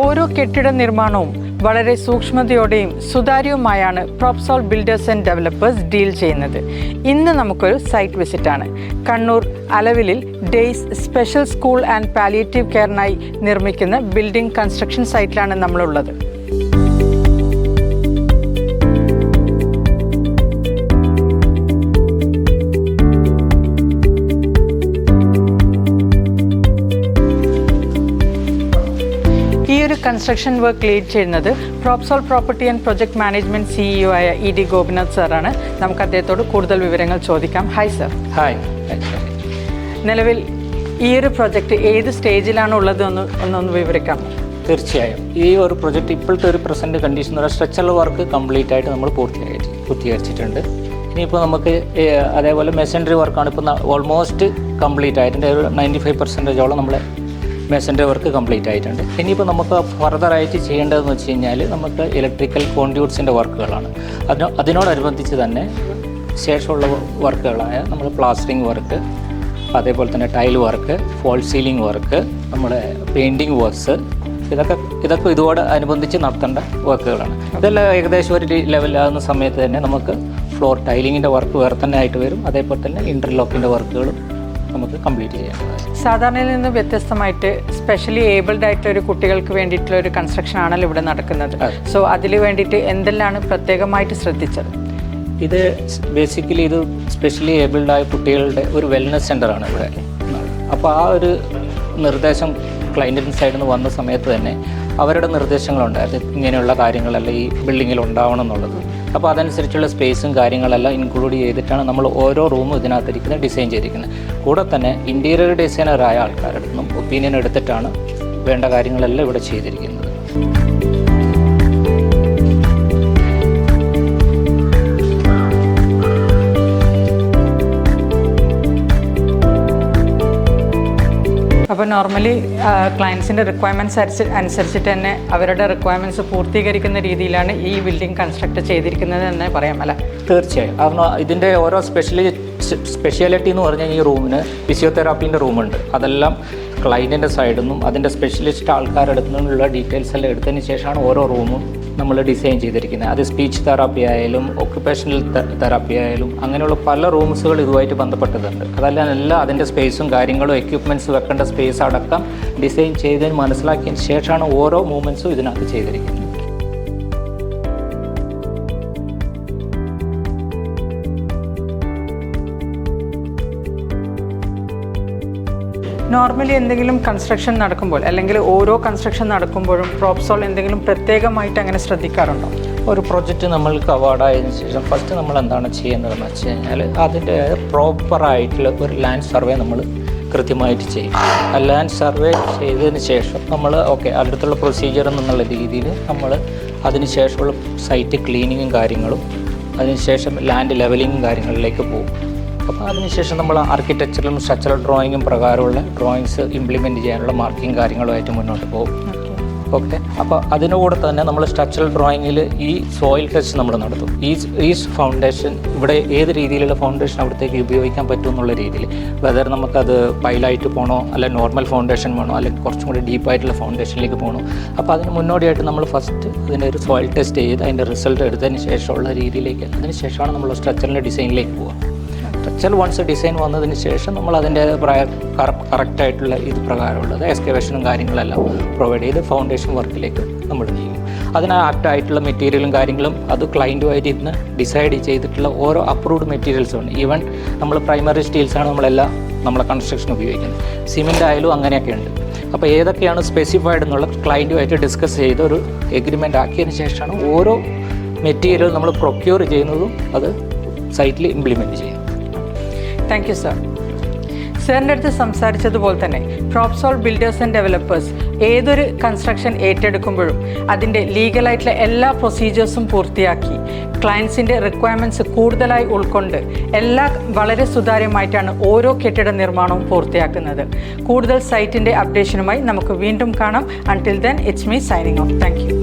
ഓരോ കെട്ടിട നിർമ്മാണവും വളരെ സൂക്ഷ്മതയോടെയും സുതാര്യവുമായാണ് Propsol builders and developers deal ചെയ്യുന്നത്. ഇന്ന് നമുക്കൊരു സൈറ്റ് വിസിറ്റാണ്. കണ്ണൂർ അലവിലിൽ days special school and palliative കെയറിനായി നിർമ്മിക്കുന്ന ബിൽഡിംഗ് കൺസ്ട്രക്ഷൻ സൈറ്റിലാണ് നമ്മളുള്ളത്. ഈ ഒരു കൺസ്ട്രക്ഷൻ വർക്ക് ലീഡ് ചെയ്യുന്നത് Propsol property and project management CEO ആയ ED ഗോപിനാഥ് സാറാണ്. നമുക്ക് അദ്ദേഹത്തോട് കൂടുതൽ വിവരങ്ങൾ ചോദിക്കാം. Hi sir. ഹായ്. നിലവിൽ ഈ ഒരു പ്രൊജക്റ്റ് ഏത് സ്റ്റേജിലാണ് ഉള്ളത് ഒന്നൊന്ന് വിവരിക്കാം. തീർച്ചയായും ഈ ഒരു പ്രൊജക്റ്റ് ഇപ്പോഴത്തെ ഒരു present condition structural work complete ആയിട്ട് നമ്മൾ പൂർത്തീകരിച്ചിട്ടുണ്ട്. ഇനിയിപ്പോൾ നമുക്ക് അതേപോലെ മെസൻട്രി വർക്കാണ് ഇപ്പോൾ ഓൾമോസ്റ്റ് കംപ്ലീറ്റ് ആയിട്ടുണ്ട്. ഒരു 95% നമ്മൾ മെസൻട്രി വർക്ക് കംപ്ലീറ്റ് ആയിട്ടുണ്ട്. ഇനിയിപ്പോൾ നമുക്ക് ഫർദറായിട്ട് ചെയ്യേണ്ടതെന്ന് വെച്ച് കഴിഞ്ഞാൽ നമുക്ക് ഇലക്ട്രിക്കൽ കോൺഡ്യൂട്ട്സിൻ്റെ വർക്കുകളാണ്. അതിനോടനുബന്ധിച്ച് തന്നെ ശേഷമുള്ള വർക്കുകളായ നമ്മൾ പ്ലാസ്റ്ററിങ് വർക്ക്, അതേപോലെ തന്നെ tile work, false ceiling work, നമ്മുടെ പെയിൻറ്റിങ് വർക്ക്സ്, ഇതൊക്കെ ഇതോട് അനുബന്ധിച്ച് നടത്തേണ്ട വർക്കുകളാണ്. ഇതെല്ലാം ഏകദേശം ഒരു ലെവലാകുന്ന സമയത്ത് തന്നെ നമുക്ക് ഫ്ലോർ ടൈലിങ്ങിൻ്റെ വർക്ക് വേറെ തന്നെ ആയിട്ട് വരും. അതേപോലെ തന്നെ ഇൻ്റർലോക്കിൻ്റെ വർക്കുകളും നമുക്ക് കംപ്ലീറ്റ് ചെയ്യാം. സാധാരണയിൽ നിന്ന് വ്യത്യസ്തമായിട്ട് സ്പെഷ്യലി ഏബിൾഡ് ആയിട്ടുള്ള ഒരു കുട്ടികൾക്ക് വേണ്ടിയിട്ടുള്ള ഒരു കൺസ്ട്രക്ഷൻ ആണല്ലോ ഇവിടെ നടക്കുന്നത്. സോ അതിൽ വേണ്ടിയിട്ട് എന്തെല്ലാം പ്രത്യേകമായിട്ട് ശ്രദ്ധിച്ചത്? ഇത് ബേസിക്കലി ഇത് സ്പെഷ്യലി ഏബിൾഡായ കുട്ടികളുടെ ഒരു വെൽനസ് സെൻ്ററാണ് ഇവിടെ. അപ്പോൾ ആ ഒരു നിർദ്ദേശം ക്ലയൻറ്റിൻ്റെ സൈഡിൽ നിന്ന് വന്ന സമയത്ത് തന്നെ അവരുടെ നിർദ്ദേശങ്ങളുണ്ടായിരുന്നു, ഇങ്ങനെയുള്ള കാര്യങ്ങളെല്ലാം ഈ ബിൽഡിങ്ങിൽ ഉണ്ടാവണം എന്നുള്ളത്. അപ്പോൾ അതനുസരിച്ചുള്ള സ്പേസും കാര്യങ്ങളെല്ലാം ഇൻക്ലൂഡ് ചെയ്തിട്ടാണ് നമ്മൾ ഓരോ റൂമും ഇതിനകത്തിരിക്കുന്നത് ഡിസൈൻ ചെയ്തിരിക്കുന്നത്. കൂടെ തന്നെ ഇൻറ്റീരിയർ ഡിസൈനറായ ആൾക്കാരുടെ നിന്നും ഒപ്പീനിയൻ എടുത്തിട്ടാണ് വേണ്ട കാര്യങ്ങളെല്ലാം ഇവിടെ ചെയ്തിരിക്കുന്നത്. അപ്പോൾ നോർമലി ക്ലയൻസിൻ്റെ റിക്വയർമെൻറ്റ്സ് അനുസരിച്ചിട്ട് തന്നെ അവരുടെ റിക്വയർമെൻറ്റ്സ് പൂർത്തീകരിക്കുന്ന രീതിയിലാണ് ഈ ബിൽഡിംഗ് കൺസ്ട്രക്ട് ചെയ്തിരിക്കുന്നത് എന്ന് പറയാം അല്ലേ? തീർച്ചയായും. കാരണം ഇതിൻ്റെ ഓരോ സ്പെഷ്യാലിറ്റി എന്ന് പറഞ്ഞാൽ ഈ റൂമിന് ഫിസിയോതെറാപ്പീൻ്റെ റൂമുണ്ട്. അതെല്ലാം ക്ലയൻറ്റിൻ്റെ സൈഡിൽ നിന്നും അതിൻ്റെ സ്പെഷ്യലിസ്റ്റ് ആൾക്കാരുടെ നിന്നുള്ള ഡീറ്റെയിൽസ് എല്ലാം എടുത്തതിന് ശേഷമാണ് ഓരോ റൂമും നമ്മൾ ഡിസൈൻ ചെയ്തിരിക്കുന്നത്. അത് സ്പീച്ച് തെറാപ്പി ആയാലും ഒക്യുപ്പേഷണൽ തെറാപ്പി ആയാലും അങ്ങനെയുള്ള പല റൂംസുകൾ ഇതുമായിട്ട് ബന്ധപ്പെട്ടതുണ്ട്. അതെല്ലാം എല്ലാം അതിൻ്റെ സ്പേസും കാര്യങ്ങളും എക്യുപ്മെൻറ്റ്സ് വെക്കേണ്ട സ്പേസ് അടക്കം ഡിസൈൻ ചെയ്തതിന് മനസ്സിലാക്കിയതിന് ശേഷമാണ് ഓരോ മൂവ്മെൻറ്റ്സും ഇതിനകത്ത് ചെയ്തിരിക്കുന്നത്. നോർമലി എന്തെങ്കിലും കൺസ്ട്രക്ഷൻ നടക്കുമ്പോൾ അല്ലെങ്കിൽ ഓരോ കൺസ്ട്രക്ഷൻ നടക്കുമ്പോഴും പ്രോപ്സോൾ എന്തെങ്കിലും പ്രത്യേകമായിട്ട് അങ്ങനെ ശ്രദ്ധിക്കാറുണ്ടോ? ഒരു പ്രൊജക്റ്റ് നമ്മൾക്ക് അവാർഡായതിനു ശേഷം ഫസ്റ്റ് നമ്മൾ എന്താണ് ചെയ്യുന്നതെന്ന് വെച്ച് കഴിഞ്ഞാൽ അതിൻ്റെ പ്രോപ്പറായിട്ടുള്ള ഒരു ലാൻഡ് സർവേ നമ്മൾ കൃത്യമായിട്ട് ചെയ്യും. ആ ലാൻഡ് സർവേ ചെയ്തതിന് ശേഷം നമ്മൾ അടുത്തുള്ള പ്രൊസീജിയർ എന്നുള്ള രീതിയിൽ നമ്മൾ അതിന് ശേഷമുള്ള സൈറ്റ് ക്ലീനിങ്ങും കാര്യങ്ങളും അതിനുശേഷം ലാൻഡ് ലെവലിങ്ങും കാര്യങ്ങളിലേക്ക് പോകും. അപ്പോൾ അതിനുശേഷം നമ്മൾ ആർക്കിടെക്ചറലും സ്ട്രക്ചറൽ ഡ്രോയിങ്ങും പ്രകാരമുള്ള ഡ്രോയിങ്സ് ഇംപ്ലിമെൻറ്റ് ചെയ്യാനുള്ള മാർക്കിങ് കാര്യങ്ങളുമായിട്ട് മുന്നോട്ട് പോകും. അപ്പോൾ അതിനുകൂടെ തന്നെ നമ്മൾ സ്ട്രക്ചറൽ ഡ്രോയിങ്ങിൽ ഈ സോയിൽ ടെസ്റ്റ് നമ്മൾ നടത്തും. ഈ ഫൗണ്ടേഷൻ ഇവിടെ ഏത് രീതിയിലുള്ള ഫൗണ്ടേഷൻ അവിടത്തേക്ക് ഉപയോഗിക്കാൻ പറ്റും എന്നുള്ള രീതിയിൽ, വെതർ നമുക്കത് പൈലായിട്ട് പോകണോ അല്ലെ നോർമൽ ഫൗണ്ടേഷൻ വേണോ അല്ലെങ്കിൽ കുറച്ചും കൂടി ഡീപ്പായിട്ടുള്ള ഫൗണ്ടേഷനിലേക്ക് പോകണോ. അപ്പോൾ അതിന് മുന്നോടിയായിട്ട് നമ്മൾ ഫസ്റ്റ് ഇതിൻ്റെ ഒരു സോയിൽ ടെസ്റ്റ് ചെയ്ത് അതിൻ്റെ റിസൾട്ട് എടുത്തതിന് ശേഷമുള്ള രീതിയിലേക്ക് അതിന് ശേഷമാണ് നമ്മൾ സ്ട്രക്ചറിൻ്റെ ഡിസൈനിലേക്ക് പോകുക. സ്ട്രക്ചർ വൺസ് ഡിസൈൻ വന്നതിന് ശേഷം നമ്മൾ അതിൻ്റെ കറക്റ്റായിട്ടുള്ള ഇത് പ്രകാരമുള്ളത് എക്സ്കവേഷനും കാര്യങ്ങളെല്ലാം പ്രൊവൈഡ് ചെയ്ത് ഫൗണ്ടേഷൻ വർക്കിലേക്ക് നമ്മൾ നീങ്ങും. അതിന് ആപ്റ്റായിട്ടുള്ള മെറ്റീരിയലും കാര്യങ്ങളും അത് ക്ലയൻറ്റുമായിട്ട് ഇന്ന് ഡിസൈഡ് ചെയ്തിട്ടുള്ള ഓരോ അപ്രൂവ്ഡ് മെറ്റീരിയൽസും ഉണ്ട്. ഈവൻ നമ്മൾ പ്രൈമറി സ്റ്റീൽസാണ് നമ്മളെ കൺസ്ട്രക്ഷൻ ഉപയോഗിക്കുന്നത്. സിമെൻ്റ് ആയാലും അങ്ങനെയൊക്കെ ഉണ്ട്. അപ്പോൾ ഏതൊക്കെയാണ് സ്പെസിഫൈഡ് എന്നുള്ള ക്ലയൻറ്റുമായിട്ട് ഡിസ്കസ് ചെയ്ത് ഒരു എഗ്രിമെൻ്റ് ആക്കിയതിന് ശേഷമാണ് ഓരോ മെറ്റീരിയൽ നമ്മൾ പ്രൊക്യൂർ ചെയ്യുന്നതും അത് സൈറ്റിൽ ഇംപ്ലിമെൻറ്റ് ചെയ്യും. Thank you sir. സാറിൻ്റെ അടുത്ത് സംസാരിച്ചതുപോലെ തന്നെ പ്രോപ്സോൾ ബിൽഡേഴ്സ് ആൻഡ് ഡെവലപ്പേഴ്സ് ഏതൊരു കൺസ്ട്രക്ഷൻ ഏറ്റെടുക്കുമ്പോഴും അതിൻ്റെ ലീഗലായിട്ടുള്ള എല്ലാ പ്രൊസീജിയേഴ്സും പൂർത്തിയാക്കി ക്ലയൻസിൻ്റെ റിക്വയർമെൻറ്റ്സ് കൂടുതലായി ഉൾക്കൊണ്ട് വളരെ സുതാര്യമായിട്ടാണ് ഓരോ കെട്ടിട നിർമ്മാണവും പൂർത്തിയാക്കുന്നത്. കൂടുതൽ സൈറ്റിൻ്റെ അപ്ഡേഷനുമായി നമുക്ക് വീണ്ടും കാണാം. Until then it's me signing off. Thank you.